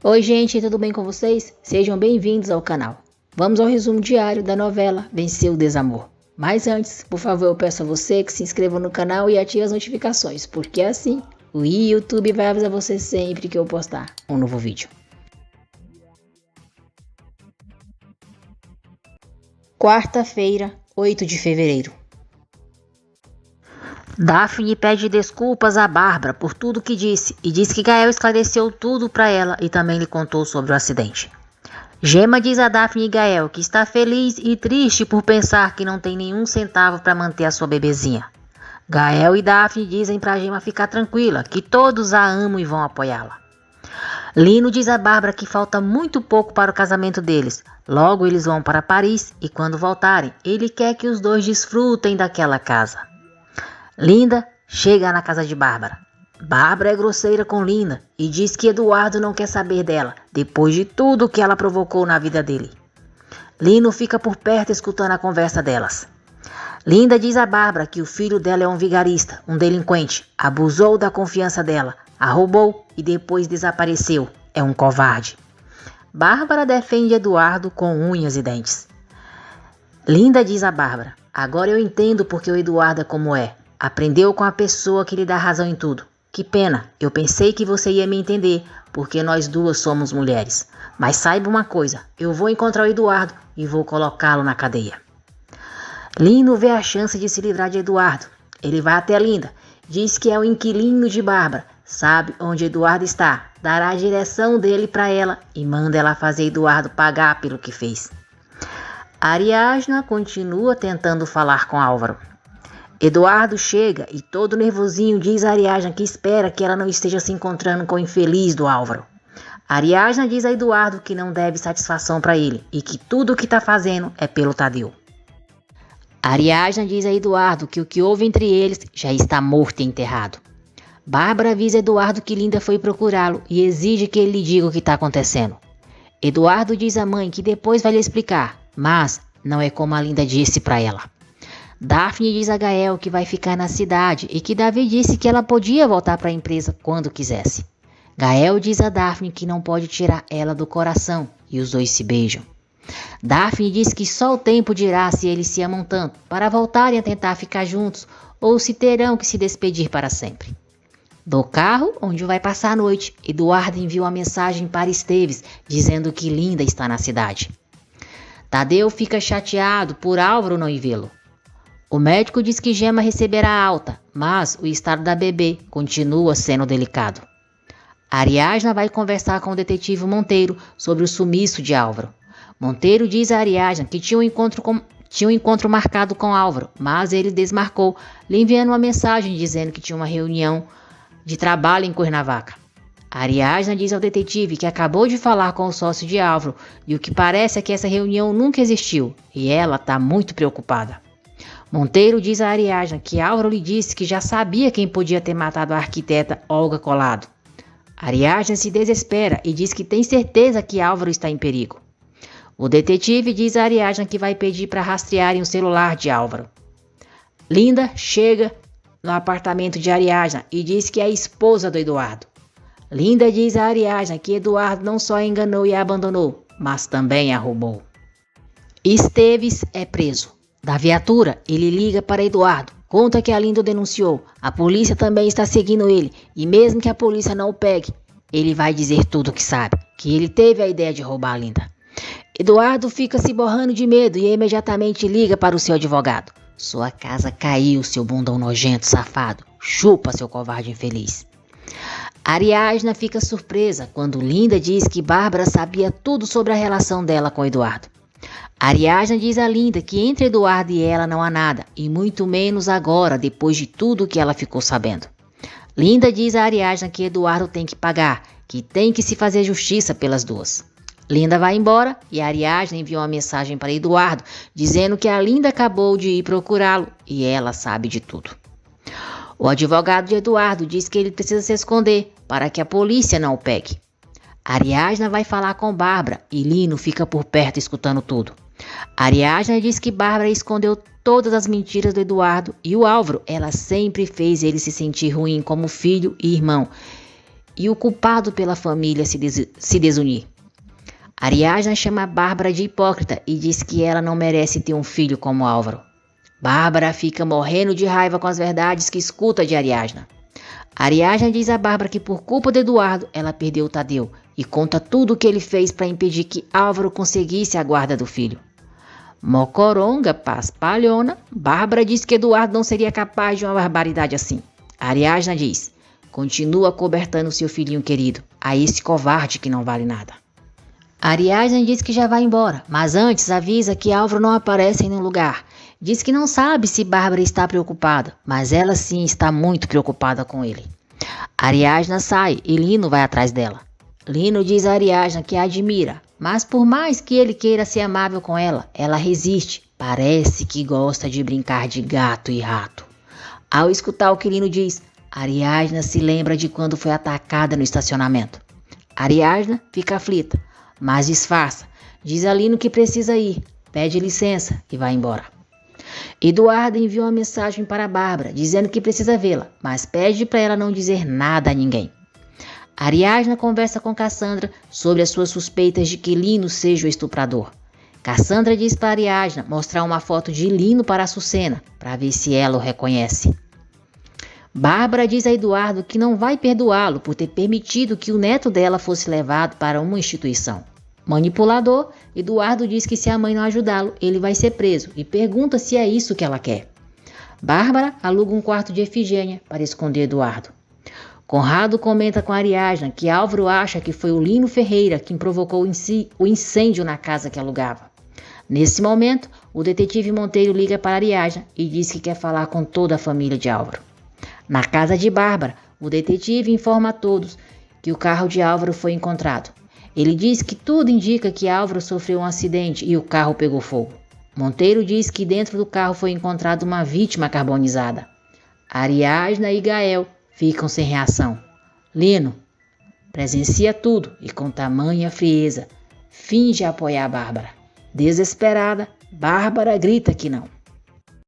Oi gente, tudo bem com vocês? Sejam bem-vindos ao canal. Vamos ao resumo diário da novela Vencer o Desamor. Mas antes, por favor, eu peço a você que se inscreva no canal e ative as notificações, porque assim o YouTube vai avisar você sempre que eu postar um novo vídeo. Quarta-feira, 8 de fevereiro. Daphne pede desculpas a Bárbara por tudo que disse e diz que Gael esclareceu tudo para ela e também lhe contou sobre o acidente. Gemma diz a Daphne e Gael que está feliz e triste por pensar que não tem nenhum centavo para manter a sua bebezinha. Gael e Daphne dizem para Gemma ficar tranquila, que todos a amam e vão apoiá-la. Lino diz a Bárbara que falta muito pouco para o casamento deles. Logo eles vão para Paris e quando voltarem, ele quer que os dois desfrutem daquela casa. Linda chega na casa de Bárbara. Bárbara é grosseira com Linda e diz que Eduardo não quer saber dela, depois de tudo que ela provocou na vida dele. Lino fica por perto escutando a conversa delas. Linda diz a Bárbara que o filho dela é um vigarista, um delinquente, abusou da confiança dela, a roubou e depois desapareceu, é um covarde. Bárbara defende Eduardo com unhas e dentes. Linda diz a Bárbara: agora eu entendo porque o Eduardo é como é. Aprendeu com a pessoa que lhe dá razão em tudo. Que pena, eu pensei que você ia me entender, porque nós duas somos mulheres. Mas saiba uma coisa, eu vou encontrar o Eduardo e vou colocá-lo na cadeia. Lino vê a chance de se livrar de Eduardo. Ele vai até Linda, diz que é o inquilino de Bárbara, sabe onde Eduardo está, dará a direção dele para ela e manda ela fazer Eduardo pagar pelo que fez. Ariadna continua tentando falar com Álvaro. Eduardo chega e todo nervosinho diz a Ariadna que espera que ela não esteja se encontrando com o infeliz do Álvaro. Ariadna diz a Eduardo que não deve satisfação para ele e que tudo o que está fazendo é pelo Tadeu. Ariadna diz a Eduardo que o que houve entre eles já está morto e enterrado. Bárbara avisa Eduardo que Linda foi procurá-lo e exige que ele lhe diga o que está acontecendo. Eduardo diz à mãe que depois vai lhe explicar, mas não é como a Linda disse para ela. Daphne diz a Gael que vai ficar na cidade e que Davi disse que ela podia voltar para a empresa quando quisesse. Gael diz a Daphne que não pode tirar ela do coração e os dois se beijam. Daphne diz que só o tempo dirá se eles se amam tanto para voltarem a tentar ficar juntos ou se terão que se despedir para sempre. Do carro onde vai passar a noite, Eduardo envia uma mensagem para Esteves dizendo que Linda está na cidade. Tadeu fica chateado por Álvaro não ir vê-lo. O médico diz que Gemma receberá alta, mas o estado da bebê continua sendo delicado. Ariadna vai conversar com o detetive Monteiro sobre o sumiço de Álvaro. Monteiro diz a Ariadna que tinha um encontro marcado com Álvaro, mas ele desmarcou, lhe enviando uma mensagem dizendo que tinha uma reunião de trabalho em Cuernavaca. Ariadna diz ao detetive que acabou de falar com o sócio de Álvaro e o que parece é que essa reunião nunca existiu e ela está muito preocupada. Monteiro diz a Ariadna que Álvaro lhe disse que já sabia quem podia ter matado a arquiteta Olga Collado. Ariadna se desespera e diz que tem certeza que Álvaro está em perigo. O detetive diz a Ariadna que vai pedir para rastrearem o celular de Álvaro. Linda chega no apartamento de Ariadna e diz que é a esposa do Eduardo. Linda diz a Ariadna que Eduardo não só a enganou e a abandonou, mas também a roubou. Esteves é preso. Da viatura, ele liga para Eduardo, conta que a Linda o denunciou, a polícia também está seguindo ele e mesmo que a polícia não o pegue, ele vai dizer tudo o que sabe, que ele teve a ideia de roubar a Linda. Eduardo fica se borrando de medo e imediatamente liga para o seu advogado. Sua casa caiu, seu bundão nojento, safado, chupa seu covarde infeliz. Ariadna fica surpresa quando Linda diz que Bárbara sabia tudo sobre a relação dela com Eduardo. Ariadna diz a Linda que entre Eduardo e ela não há nada, e muito menos agora, depois de tudo que ela ficou sabendo. Linda diz a Ariadna que Eduardo tem que pagar, que tem que se fazer justiça pelas duas. Linda vai embora e Ariadna envia uma mensagem para Eduardo, dizendo que a Linda acabou de ir procurá-lo e ela sabe de tudo. O advogado de Eduardo diz que ele precisa se esconder para que a polícia não o pegue. Ariadna vai falar com Bárbara e Lino fica por perto escutando tudo. Ariadna diz que Bárbara escondeu todas as mentiras do Eduardo e o Álvaro, ela sempre fez ele se sentir ruim como filho e irmão. e o culpado pela família se desunir. Ariadna chama Bárbara de hipócrita e diz que ela não merece ter um filho como Álvaro. Bárbara fica morrendo de raiva com as verdades que escuta de Ariadna. Ariadna diz a Bárbara que por culpa de Eduardo ela perdeu o Tadeu e conta tudo o que ele fez para impedir que Álvaro conseguisse a guarda do filho. Mocoronga, paspalhona, Bárbara diz que Eduardo não seria capaz de uma barbaridade assim. Ariadna diz: continua cobertando seu filhinho querido, a esse covarde que não vale nada. Ariadna diz que já vai embora, mas antes avisa que Álvaro não aparece em nenhum lugar. Diz que não sabe se Bárbara está preocupada, mas ela sim está muito preocupada com ele. Ariadna sai e Lino vai atrás dela. Lino diz a Ariadna que a admira, mas por mais que ele queira ser amável com ela, ela resiste. Parece que gosta de brincar de gato e rato. Ao escutar o que Lino diz, Ariadna se lembra de quando foi atacada no estacionamento. Ariadna fica aflita, mas disfarça. Diz a Lino que precisa ir, pede licença e vai embora. Eduardo envia uma mensagem para Bárbara, dizendo que precisa vê-la, mas pede para ela não dizer nada a ninguém. Ariadna conversa com Cassandra sobre as suas suspeitas de que Lino seja o estuprador. Cassandra diz para Ariadna mostrar uma foto de Lino para Açucena, para ver se ela o reconhece. Bárbara diz a Eduardo que não vai perdoá-lo por ter permitido que o neto dela fosse levado para uma instituição. Manipulador, Eduardo diz que se a mãe não ajudá-lo, ele vai ser preso e pergunta se é isso que ela quer. Bárbara aluga um quarto de Efigênia para esconder Eduardo. Conrado comenta com Ariadna que Álvaro acha que foi o Lino Ferreira quem provocou o incêndio na casa que alugava. Nesse momento, o detetive Monteiro liga para Ariadna e diz que quer falar com toda a família de Álvaro. Na casa de Bárbara, o detetive informa a todos que o carro de Álvaro foi encontrado. Ele diz que tudo indica que Álvaro sofreu um acidente e o carro pegou fogo. Monteiro diz que dentro do carro foi encontrada uma vítima carbonizada. Ariadna e Gael ficam sem reação. Lino presencia tudo e com tamanha frieza finge apoiar Bárbara. Desesperada, Bárbara grita que não.